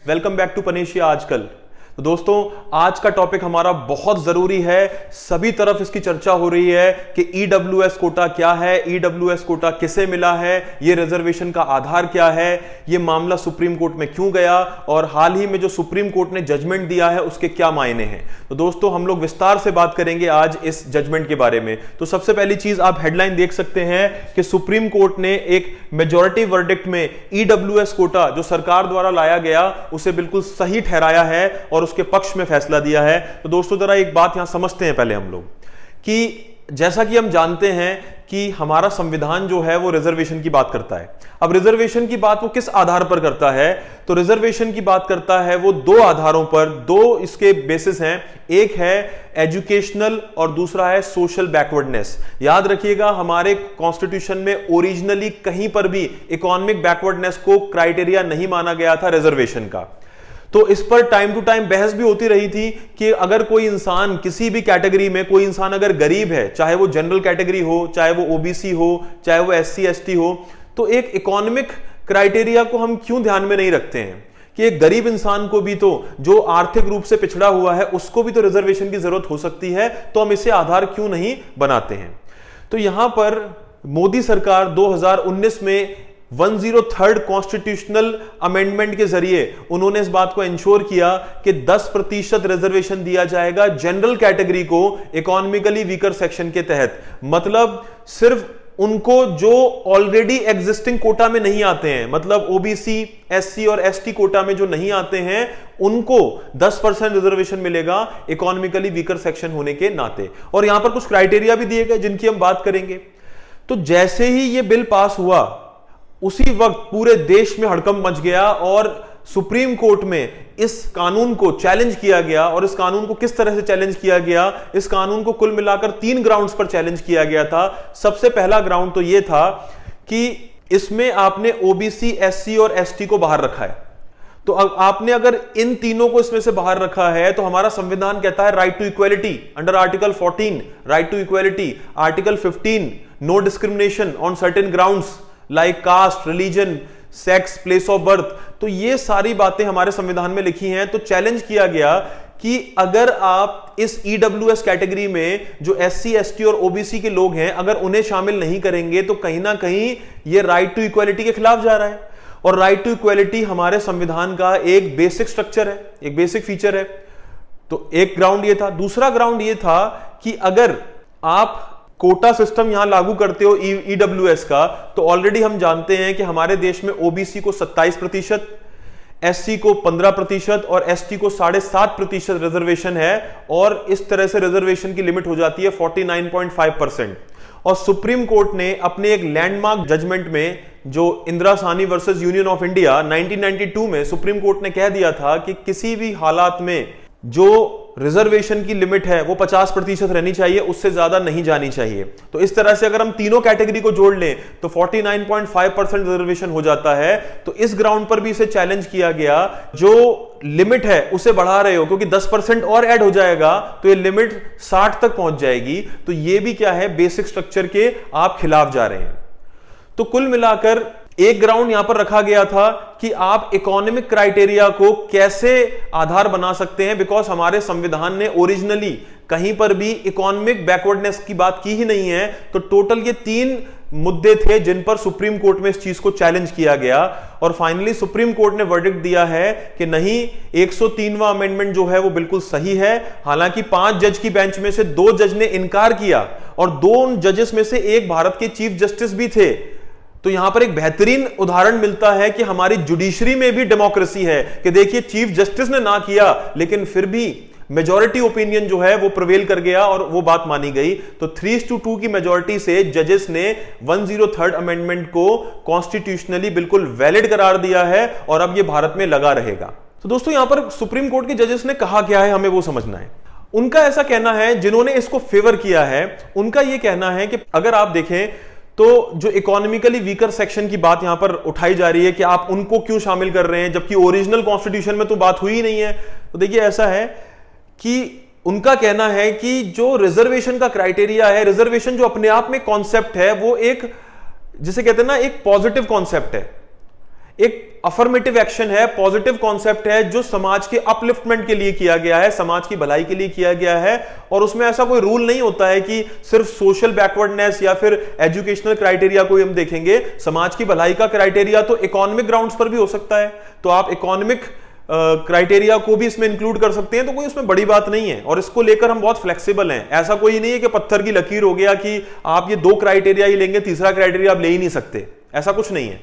Welcome back to panacea आजकल। तो दोस्तों आज का टॉपिक हमारा बहुत जरूरी है, सभी तरफ इसकी चर्चा हो रही है कि ईडब्ल्यूएस कोटा क्या है, ईडब्ल्यूएस कोटा किसे मिला है, ये रिजर्वेशन का आधार क्या है, ये मामला सुप्रीम कोर्ट में क्यों गया और हाल ही में जो सुप्रीम कोर्ट ने जजमेंट दिया है उसके क्या मायने हैं। तो दोस्तों हम लोग विस्तार से बात करेंगे आज इस जजमेंट के बारे में। तो सबसे पहली चीज आप हेडलाइन देख सकते हैं कि सुप्रीम कोर्ट ने एक मेजॉरिटी वर्डिक्ट में ईडब्ल्यूएस कोटा जो सरकार द्वारा लाया गया उसे बिल्कुल सही ठहराया है और उसके पक्ष में फैसला दिया है। तो दोस्तों जरा एक बात यहां समझते हैं पहले हम लोग कि जैसा कि हम जानते हैं कि हमारा संविधान जो है वो रिजर्वेशन की बात करता है। अब रिजर्वेशन की बात वो किस आधार पर करता है, तो रिजर्वेशन की बात करता है वो दो आधारों पर, दो इसके बेसिस हैं। एक है एजुकेशनल और दूसरा है सोशल बैकवर्डनेस। याद रखिएगा हमारे कॉन्स्टिट्यूशन में ओरिजिनली कहीं पर भी इकोनॉमिक बैकवर्डनेस को क्राइटेरिया नहीं माना गया था रिजर्वेशन का। तो इस पर टाइम टू टाइम बहस भी होती रही थी कि अगर कोई इंसान किसी भी कैटेगरी में, कोई इंसान अगर गरीब है, चाहे वो जनरल कैटेगरी हो, चाहे वो ओबीसी हो, चाहे वो एससी एसटी हो, तो एक इकोनॉमिक क्राइटेरिया को हम क्यों ध्यान में नहीं रखते हैं कि एक गरीब इंसान को भी, तो जो आर्थिक रूप से पिछड़ा हुआ है उसको भी तो रिजर्वेशन की जरूरत हो सकती है, तो हम इसे आधार क्यों नहीं बनाते हैं। तो यहां पर मोदी सरकार 2019 में 103rd कॉन्स्टिट्यूशनल अमेंडमेंट के जरिए उन्होंने इस बात को इंश्योर किया कि 10% रिजर्वेशन दिया जाएगा जनरल कैटेगरी को इकोनॉमिकली वीकर सेक्शन के तहत। मतलब सिर्फ उनको जो ऑलरेडी एग्जिस्टिंग कोटा में नहीं आते हैं, मतलब ओबीसी, एससी और एसटी कोटा में जो नहीं आते हैं उनको 10% रिजर्वेशन मिलेगा इकोनॉमिकली वीकर सेक्शन होने के नाते। और यहां पर कुछ क्राइटेरिया भी दिए गए जिनकी हम बात करेंगे। तो जैसे ही ये बिल पास हुआ उसी वक्त पूरे देश में हड़कंप मच गया और सुप्रीम कोर्ट में इस कानून को चैलेंज किया गया। और इस कानून को किस तरह से चैलेंज किया गया, इस कानून को कुल मिलाकर 3 ग्राउंड्स पर चैलेंज किया गया था। सबसे पहला ग्राउंड तो यह था कि इसमें आपने ओबीसी, एससी और एसटी को बाहर रखा है। तो अब आपने अगर इन तीनों को इसमें से बाहर रखा है तो हमारा संविधान कहता है right to equality under article 14, right to equality, article 15 no discrimination on certain grounds like caste, religion, sex, place of birth. तो ये सारी बातें हमारे संविधान में लिखी हैं। तो चैलेंज किया गया कि अगर आप इस ईडब्ल्यूएस कैटेगरी में जो एससी, एसटी और ओबीसी के लोग हैं अगर उन्हें शामिल नहीं करेंगे तो कहीं ना कहीं ये राइट टू इक्वालिटी के खिलाफ जा रहा है। और राइट टू इक्वालिटी हमारे संविधान का एक बेसिक स्ट्रक्चर है, एक बेसिक फीचर है। तो एक ग्राउंड ये था। दूसरा ग्राउंड ये था कि अगर आप कोटा सिस्टम यहां लागू करते हो ईडब्ल्यूएस का, तो ऑलरेडी हम जानते हैं कि हमारे देश में ओबीसी को 27%, एससी को 15% और एसटी को 7.5% रिजर्वेशन है। और इस तरह से रिजर्वेशन की लिमिट हो जाती है 49.5%। और सुप्रीम कोर्ट ने अपने एक लैंडमार्क जजमेंट में, जो Indira Sahni versus union of India 1992 में सुप्रीम कोर्ट ने कह दिया था कि किसी भी हालात में जो रिजर्वेशन की लिमिट है वो 50% रहनी चाहिए, उससे ज्यादा नहीं जानी चाहिए। तो इस तरह से अगर हम तीनों कैटेगरी को जोड़ लें तो 49.5% रिजर्वेशन हो जाता है। तो इस ग्राउंड पर भी इसे चैलेंज किया गया, जो लिमिट है उसे बढ़ा रहे हो क्योंकि 10% और ऐड हो जाएगा तो ये लिमिट 60 तक पहुंच जाएगी। तो ये भी क्या है, बेसिक स्ट्रक्चर के आप खिलाफ जा रहे हैं। तो कुल मिलाकर एक ग्राउंड यहां पर रखा गया था कि आप इकोनॉमिक क्राइटेरिया को कैसे आधार बना सकते हैं, बिकॉज हमारे संविधान ने ओरिजिनली कहीं पर भी इकोनॉमिक बैकवर्डनेस की बात की ही नहीं है। तो टोटल ये 3 मुद्दे थे जिन पर सुप्रीम कोर्ट में इस चीज को चैलेंज किया गया। और फाइनली सुप्रीम कोर्ट ने वर्डिक्ट दिया है कि नहीं, 103वां अमेंडमेंट जो है वो बिल्कुल सही है। हालांकि 5 जज की बेंच में से 2 जज ने इनकार किया और 2 जजेस में से एक भारत के चीफ जस्टिस भी थे। तो यहां पर एक बेहतरीन उदाहरण मिलता है कि हमारी जुडिशरी में भी डेमोक्रेसी है कि देखिए चीफ जस्टिस ने ना किया लेकिन फिर भी मेजॉरिटी ओपिनियन जो है वो प्रिवेल कर गया और वो बात मानी गई। तो 3-2 की मेजॉरिटी से जजेस ने 103rd अमेंडमेंट को कॉन्स्टिट्यूशनली बिल्कुल वैलिड करार दिया है और अब ये भारत में लगा रहेगा। तो दोस्तों यहां पर सुप्रीम कोर्ट के जजेस ने कहा क्या है, हमें वो समझना है। उनका ऐसा कहना है, जिन्होंने इसको फेवर किया है उनका यह कहना है कि अगर आप देखें तो जो इकोनॉमिकली वीकर सेक्शन की बात यहां पर उठाई जा रही है कि आप उनको क्यों शामिल कर रहे हैं जबकि ओरिजिनल कॉन्स्टिट्यूशन में तो बात हुई ही नहीं है। तो देखिए ऐसा है कि उनका कहना है कि जो रिजर्वेशन का क्राइटेरिया है, रिजर्वेशन जो अपने आप में कॉन्सेप्ट है वो एक, जिसे कहते हैं ना, एक पॉजिटिव कॉन्सेप्ट है, एक अफर्मेटिव एक्शन है, पॉजिटिव कॉन्सेप्ट है जो समाज के अपलिफ्टमेंट के लिए किया गया है, समाज की भलाई के लिए किया गया है। और उसमें ऐसा कोई रूल नहीं होता है कि सिर्फ सोशल बैकवर्डनेस या फिर एजुकेशनल क्राइटेरिया को हम देखेंगे। समाज की भलाई का क्राइटेरिया तो इकोनॉमिक ग्राउंड्स पर भी हो सकता है, तो आप इकोनॉमिक क्राइटेरिया को भी इसमें इंक्लूड कर सकते हैं, तो कोई उसमें बड़ी बात नहीं है। और इसको लेकर हम बहुत फ्लेक्सिबल हैं, ऐसा कोई नहीं है कि पत्थर की लकीर हो गया कि आप ये 2 क्राइटेरिया ही लेंगे, तीसरा क्राइटेरिया आप ले ही नहीं सकते, ऐसा कुछ नहीं है।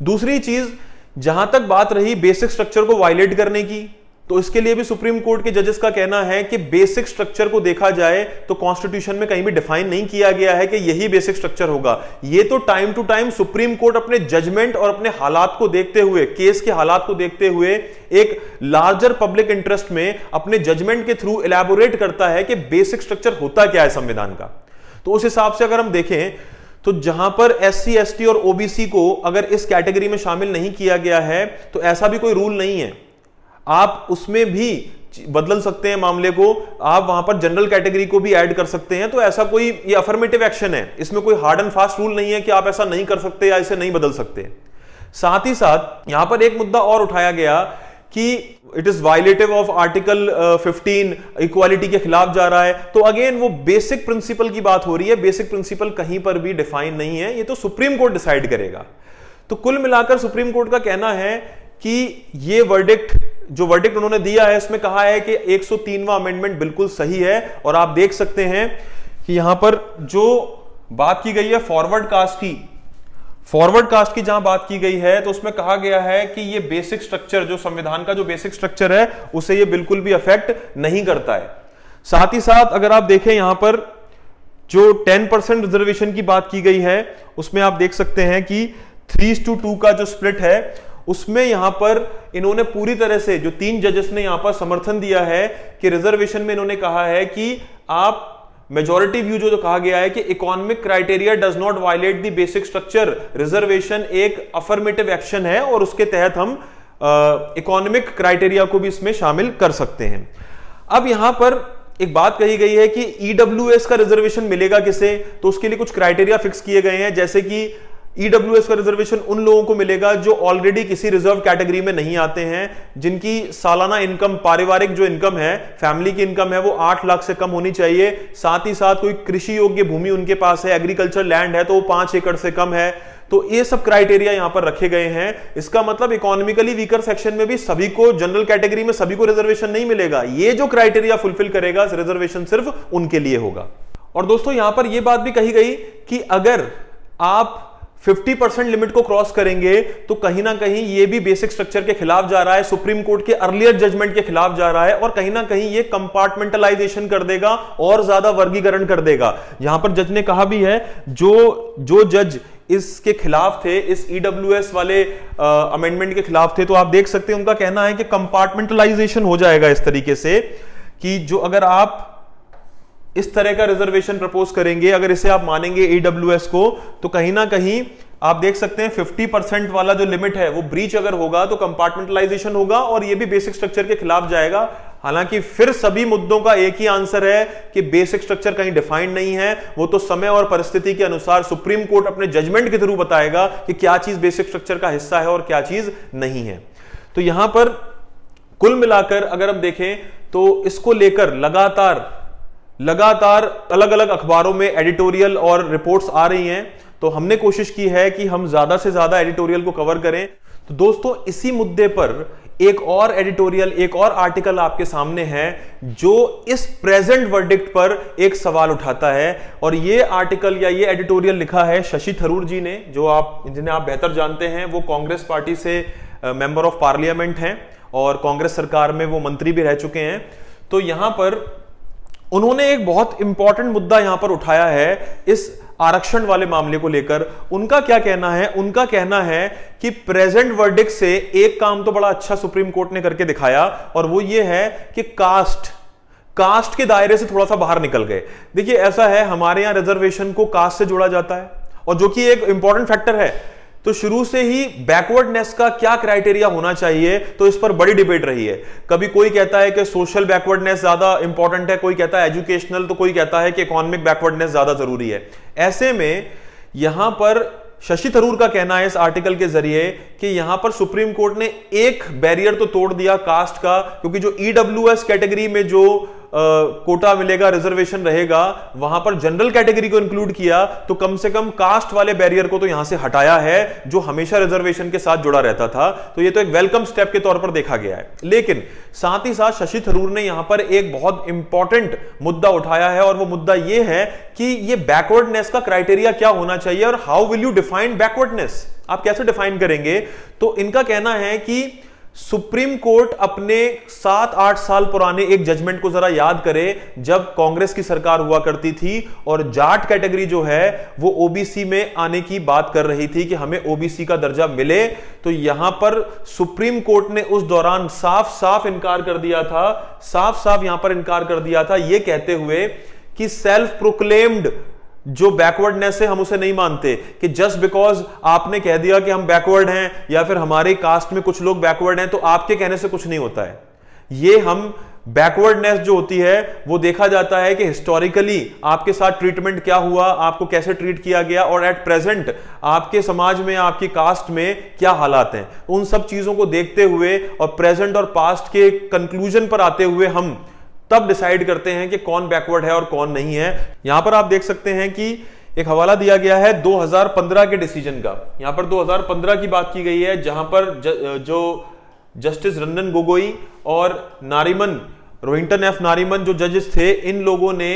दूसरी चीज, जहां तक बात रही बेसिक स्ट्रक्चर को वायलेट करने की, तो इसके लिए भी सुप्रीम कोर्ट के जजेस का कहना है कि बेसिक स्ट्रक्चर को देखा जाए तो कॉन्स्टिट्यूशन में कहीं भी डिफाइन नहीं किया गया है कि यही बेसिक स्ट्रक्चर होगा। ये तो time to time supreme court अपने जजमेंट और अपने हालात को देखते हुए, केस के हालात को देखते हुए, एक लार्जर पब्लिक इंटरेस्ट में अपने जजमेंट के थ्रू इलैबोरेट करता है कि बेसिक स्ट्रक्चर होता क्या है संविधान का। तो उस हिसाब से अगर हम देखें तो जहां पर SC ST और OBC को अगर इस कैटेगरी में शामिल नहीं किया गया है तो ऐसा भी कोई रूल नहीं है, आप उसमें भी बदल सकते हैं मामले को, आप वहां पर जनरल कैटेगरी को भी ऐड कर सकते हैं। तो ऐसा कोई, ये अफर्मेटिव एक्शन है, इसमें कोई हार्ड एंड फास्ट रूल नहीं है कि आप ऐसा नहीं कर सकते या इसे नहीं बदल सकते। साथ ही साथ यहां पर एक मुद्दा और उठाया गया कि it is violative of article 15, equality के खिलाफ जा रहा है। तो अगेन वो बेसिक प्रिंसिपल की बात हो रही है, बेसिक प्रिंसिपल कहीं पर भी डिफाइन नहीं है, ये तो सुप्रीम कोर्ट डिसाइड करेगा। तो कुल मिलाकर सुप्रीम कोर्ट का कहना है कि ये वर्डिक्ट, जो वर्डिक्ट उन्होंने दिया है, इसमें कहा है कि 103वां अमेंडमेंट बिल्कुल सही है। और आप देख सकते हैं कि यहां पर जो बात की गई है फॉरवर्ड कास्ट की जहां बात की गई है, तो उसमें कहा गया है कि ये बेसिक स्ट्रक्चर, जो संविधान का जो बेसिक स्ट्रक्चर है, उसे ये बिल्कुल भी अफेक्ट नहीं करता है। साथ ही साथ अगर आप देखें यहां पर जो 10% रिजर्वेशन की बात की गई है, उसमें आप देख सकते हैं कि 3:2 का जो स्प्लिट है, उसमें यहां पर इन्होंने पूरी तरह से, जो 3 जजेस ने यहां पर समर्थन दिया है कि रिजर्वेशन में इन्होंने कहा है कि आप मेजॉरिटी व्यू जो कहा गया है कि economic criteria does not violate the basic structure, reservation एक अफर्मेटिव एक्शन है और उसके तहत हम इकोनॉमिक क्राइटेरिया को भी इसमें शामिल कर सकते हैं। अब यहां पर एक बात कही गई है कि EWS का रिजर्वेशन मिलेगा किसे, तो उसके लिए कुछ क्राइटेरिया फिक्स किए गए हैं, जैसे कि EWS का रिजर्वेशन उन लोगों को मिलेगा जो ऑलरेडी किसी रिजर्व कैटेगरी में नहीं आते हैं, जिनकी सालाना इनकम, पारिवारिक जो इनकम है, फैमिली की इनकम है, वो 8 लाख से कम होनी चाहिए। साथ ही साथ कोई कृषि योग्य भूमि उनके पास है, एग्रीकल्चर लैंड है, तो वो 5 एकड़ से कम है। तो ये सब क्राइटेरिया यहां पर रखे गए हैं। इसका मतलब इकोनॉमिकली वीकर सेक्शन में भी सभी को, जनरल कैटेगरी में सभी को रिजर्वेशन नहीं मिलेगा। ये जो क्राइटेरिया फुलफिल करेगा, रिजर्वेशन सिर्फ उनके लिए होगा। और दोस्तों यहां पर यह बात भी कही गई कि अगर आप 50% लिमिट को क्रॉस करेंगे तो कहीं ना कहीं ये भी बेसिक स्ट्रक्चर के खिलाफ जा रहा है, सुप्रीम कोर्ट के अर्लियर जजमेंट के खिलाफ जा रहा है, और कहीं ना कहीं ये कंपार्टमेंटलाइजेशन कर देगा और ज्यादा वर्गीकरण कर देगा। यहां पर जज ने कहा भी है, जो जज इसके खिलाफ थे, इस EWS वाले अमेंडमेंट के खिलाफ थे, तो आप देख सकते हैं उनका कहना है कि कंपार्टमेंटलाइजेशन हो जाएगा इस तरीके से कि जो अगर आप इस तरह का रिजर्वेशन प्रपोज करेंगे, अगर इसे आप मानेंगे EWS को, तो कहीं ना कहीं आप देख सकते हैं 50% वाला जो लिमिट है वो ब्रीच अगर होगा तो कंपार्टमेंटलाइजेशन होगा और ये भी बेसिक स्ट्रक्चर के खिलाफ जाएगा। हालांकि फिर सभी मुद्दों का एक ही आंसर है कि बेसिक स्ट्रक्चर कहीं डिफाइंड नहीं है, वो तो समय और परिस्थिति के अनुसार सुप्रीम कोर्ट अपने जजमेंट के थ्रू बताएगा कि क्या चीज बेसिक स्ट्रक्चर का हिस्सा है और क्या चीज नहीं है। तो यहां पर कुल मिलाकर अगर हम देखें तो इसको लेकर लगातार अलग अलग अखबारों में एडिटोरियल और रिपोर्ट्स आ रही हैं, तो हमने कोशिश की है कि हम ज्यादा से ज्यादा एडिटोरियल को कवर करें। तो दोस्तों इसी मुद्दे पर एक और एडिटोरियल, एक और आर्टिकल आपके सामने है जो इस प्रेजेंट वर्डिक्ट पर एक सवाल उठाता है, और ये आर्टिकल या ये एडिटोरियल लिखा है शशि थरूर जी ने, जिन्हें आप बेहतर जानते हैं। वो कांग्रेस पार्टी से मेंबर ऑफ पार्लियामेंट हैं और कांग्रेस सरकार में वो मंत्री भी रह चुके हैं। तो यहां पर उन्होंने एक बहुत इंपॉर्टेंट मुद्दा यहां पर उठाया है इस आरक्षण वाले मामले को लेकर। उनका क्या कहना है? उनका कहना है कि प्रेजेंट वर्डिक्ट से एक काम तो बड़ा अच्छा सुप्रीम कोर्ट ने करके दिखाया, और वो ये है कि कास्ट के दायरे से थोड़ा सा बाहर निकल गए। देखिए ऐसा है, हमारे यहां रिजर्वेशन को कास्ट से जोड़ा जाता है, और जो कि एक इंपॉर्टेंट फैक्टर है। तो शुरू से ही बैकवर्डनेस का क्या क्राइटेरिया होना चाहिए, तो इस पर बड़ी डिबेट रही है। कभी कोई कहता है कि सोशल बैकवर्डनेस ज्यादा इंपॉर्टेंट है, कोई कहता है एजुकेशनल, तो कोई कहता है कि इकोनॉमिक बैकवर्डनेस ज्यादा जरूरी है। ऐसे में यहां पर शशि थरूर का कहना है इस आर्टिकल के जरिए कि यहां पर सुप्रीम कोर्ट ने एक बैरियर तो तोड़ दिया कास्ट का, क्योंकि जो ईडब्ल्यूएस कैटेगरी में जो कोटा मिलेगा, रिजर्वेशन रहेगा, वहां पर जनरल कैटेगरी को इंक्लूड किया, तो कम से कम कास्ट वाले बैरियर को तो यहां से हटाया है जो हमेशा रिजर्वेशन के साथ जुड़ा रहता था। तो ये तो एक वेलकम स्टेप के तौर पर देखा गया है। लेकिन साथ ही साथ शशि थरूर ने यहां पर एक बहुत इंपॉर्टेंट मुद्दा उठाया है, और वो मुद्दा ये है कि ये बैकवर्डनेस का क्राइटेरिया क्या होना चाहिए और how will you define backwardness, आप कैसे डिफाइन करेंगे। तो इनका कहना है कि सुप्रीम कोर्ट अपने 7-8 साल पुराने एक जजमेंट को जरा याद करे, जब कांग्रेस की सरकार हुआ करती थी और जाट कैटेगरी जो है वो ओबीसी में आने की बात कर रही थी कि हमें ओबीसी का दर्जा मिले। तो यहां पर सुप्रीम कोर्ट ने उस दौरान साफ साफ इनकार कर दिया था, साफ साफ यहां पर इनकार कर दिया था, यह कहते हुए कि सेल्फ प्रोक्लेम्ड जो बैकवर्डनेस है हम उसे नहीं मानते, कि जस्ट बिकॉज आपने कह दिया कि हम बैकवर्ड हैं या फिर हमारे कास्ट में कुछ लोग बैकवर्ड हैं तो आपके कहने से कुछ नहीं होता है। ये हम बैकवर्डनेस जो होती है वो देखा जाता है कि हिस्टोरिकली आपके साथ ट्रीटमेंट क्या हुआ, आपको कैसे ट्रीट किया गया, और एट प्रेजेंट आपके समाज में, आपकी कास्ट में क्या हालात हैं। उन सब चीजों को देखते हुए और प्रेजेंट और पास्ट के कंक्लूजन पर आते हुए हम तब डिसाइड करते हैं कि कौन बैकवर्ड है और कौन नहीं है। यहां पर आप देख सकते हैं कि एक हवाला दिया गया है 2015 के डिसीजन का। यहां पर 2015 की बात की गई है, जहां पर जो जस्टिस रंजन गोगोई और नारीमन, रोहिंटन एफ नारीमन जो जजेस थे, इन लोगों ने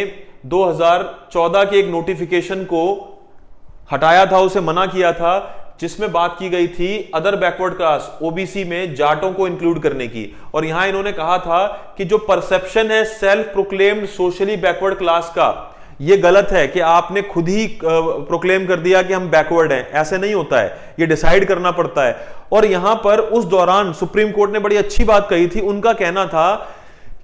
2014 के एक नोटिफिकेशन को हटाया था, उसे मना किया था, जिसमें बात की गई थी अदर बैकवर्ड क्लास ओबीसी में जाटों को इंक्लूड करने की। और यहां इन्होंने कहा था कि जो परसेप्शन है self proclaimed socially backward class का, यह गलत है कि आपने खुद ही प्रोक्लेम कर दिया कि हम बैकवर्ड हैं। ऐसे नहीं होता है, यह डिसाइड करना पड़ता है। और यहां पर उस दौरान सुप्रीम कोर्ट ने बड़ी अच्छी बात कही थी। उनका कहना था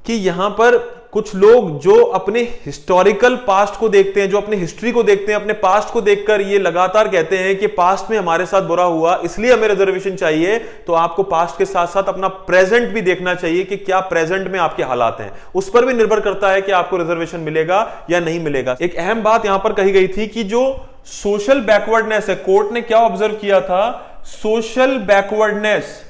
कि यहां पर कुछ लोग जो अपने हिस्टोरिकल पास्ट को देखते हैं, जो अपनी हिस्ट्री को देखते हैं, अपने पास्ट को देखकर ये लगातार कहते हैं कि पास्ट में हमारे साथ बुरा हुआ इसलिए हमें रिजर्वेशन चाहिए। तो आपको पास्ट के साथ साथ अपना प्रेजेंट भी देखना चाहिए कि क्या प्रेजेंट में आपके हालात हैं, उस पर भी निर्भर करता है कि आपको रिजर्वेशन मिलेगा या नहीं मिलेगा। एक अहम बात यहां पर कही गई थी कि जो सोशल बैकवर्डनेस है, कोर्ट ने क्या ऑब्जर्व किया था, सोशल बैकवर्डनेस,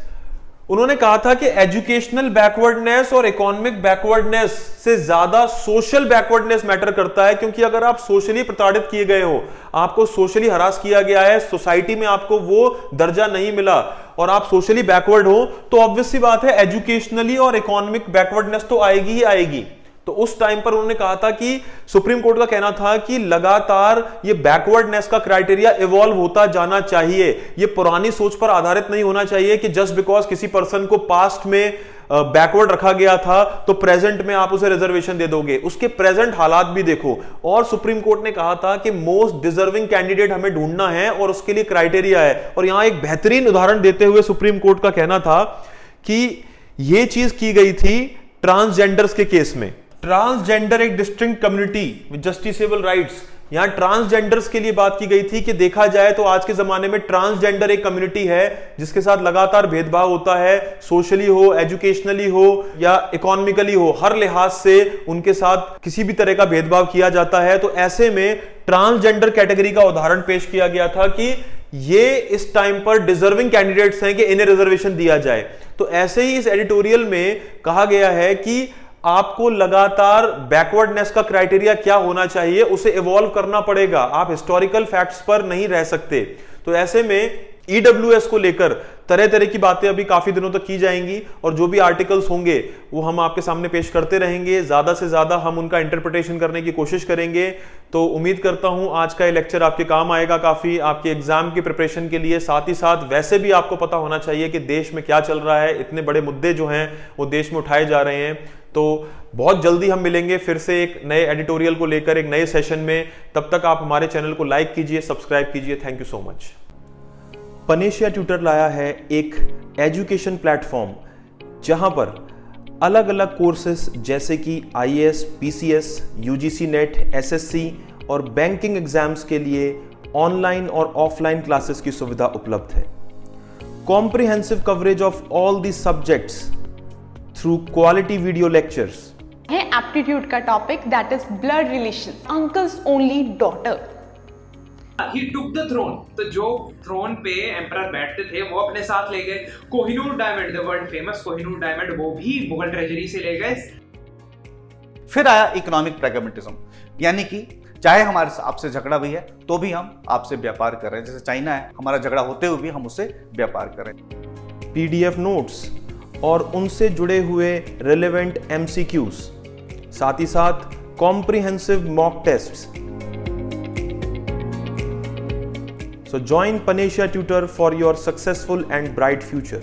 उन्होंने कहा था कि एजुकेशनल बैकवर्डनेस और इकोनॉमिक बैकवर्डनेस से ज्यादा सोशल बैकवर्डनेस मैटर करता है। क्योंकि अगर आप सोशली प्रताड़ित किए गए हो, आपको सोशली हरास किया गया है, सोसाइटी में आपको वो दर्जा नहीं मिला और आप सोशली बैकवर्ड हो, तो ऑब्वियस सी बात है एजुकेशनली और इकोनॉमिक बैकवर्डनेस तो आएगी ही आएगी। तो उस टाइम पर उन्होंने कहा था कि सुप्रीम कोर्ट का कहना था कि लगातार ये बैकवर्डनेस का क्राइटेरिया इवॉल्व होता जाना चाहिए। ये पुरानी सोच पर आधारित नहीं होना चाहिए कि जस्ट बिकॉज किसी पर्सन को पास्ट में बैकवर्ड रखा गया था तो प्रेजेंट में आप उसे रिजर्वेशन दे दोगे। उसके प्रेजेंट हालात भी देखो। और सुप्रीम कोर्ट ने कहा था कि मोस्ट डिजर्विंग कैंडिडेट हमें ढूंढना है और उसके लिए क्राइटेरिया है। और यहां एक बेहतरीन उदाहरण देते हुए सुप्रीम कोर्ट का कहना था कि यह चीज की गई थी ट्रांसजेंडर्स के केस में। ट्रांसजेंडर एक distinct community with justiciable rights, यहां ट्रांसजेंडर्स के लिए बात की गई थी कि देखा जाए तो आज के जमाने में ट्रांसजेंडर एक कम्युनिटी है जिसके साथ लगातार भेदभाव होता है, सोशली हो, एजुकेशनली हो या इकोनॉमिकली हो, हर लिहाज से उनके साथ किसी भी तरह का भेदभाव किया जाता है। तो ऐसे में ट्रांसजेंडर कैटेगरी का उदाहरण पेश किया गया था कि ये इस टाइम पर डिजर्विंग कैंडिडेट्स हैं कि इन्हें रिजर्वेशन दिया जाए। तो ऐसे ही इस एडिटोरियल में कहा गया है कि आपको लगातार बैकवर्डनेस का क्राइटेरिया क्या होना चाहिए उसे इवॉल्व करना पड़ेगा, आप हिस्टोरिकल फैक्ट्स पर नहीं रह सकते। तो ऐसे में ईडब्ल्यूएस को लेकर तरह तरह की बातें अभी काफी दिनों तक की जाएंगी और जो भी आर्टिकल्स होंगे वो हम आपके सामने पेश करते रहेंगे। ज्यादा से ज्यादा हम उनका इंटरप्रिटेशन करने की कोशिश करेंगे। तो उम्मीद करता हूं आज का ये लेक्चर आपके काम आएगा काफी, आपके एग्जाम की प्रिपरेशन के लिए। साथ ही साथ वैसे भी आपको पता होना चाहिए कि देश में क्या चल रहा है, इतने बड़े मुद्दे जो हैं वो देश में उठाए जा रहे हैं। तो बहुत जल्दी हम मिलेंगे फिर से एक नए एडिटोरियल को लेकर, एक नए सेशन में। तब तक आप हमारे चैनल को लाइक कीजिए, सब्सक्राइब कीजिए। Thank you so much. Panacea tutor लाया है एक एजुकेशन प्लेटफॉर्म जहां पर अलग अलग कोर्सेस जैसे कि IAS, PCS, UGC net, SSC और बैंकिंग एग्जाम्स के लिए ऑनलाइन और ऑफलाइन क्लासेस की सुविधा उपलब्ध है। Comprehensive coverage of all the subjects through quality video lectures है। एप्टीट्यूड का topic that is blood relation, uncle's only daughter. He took the throne, तो जो थ्रोन पे एम्परर बैठते थे वो अपने साथ ले गए। Kohinoor diamond, the world famous Kohinoor diamond, वो भी मुगल ट्रेजरी से ले गए। फिर आया इकोनॉमिक प्रैग्मेटिज्म, यानी कि चाहे हमारे आपसे झगड़ा भी है तो भी हम आपसे व्यापार कर रहे हैं। जैसे चाइना है, हमारा झगड़ा होते हुए भी हम उससे व्यापार करें। पीडीएफ नोट्स और उनसे जुड़े हुए रिलेवेंट एमसीक्यूज, साथ ही साथ comprehensive mock tests. So join Panisha Tutor for your successful and bright future.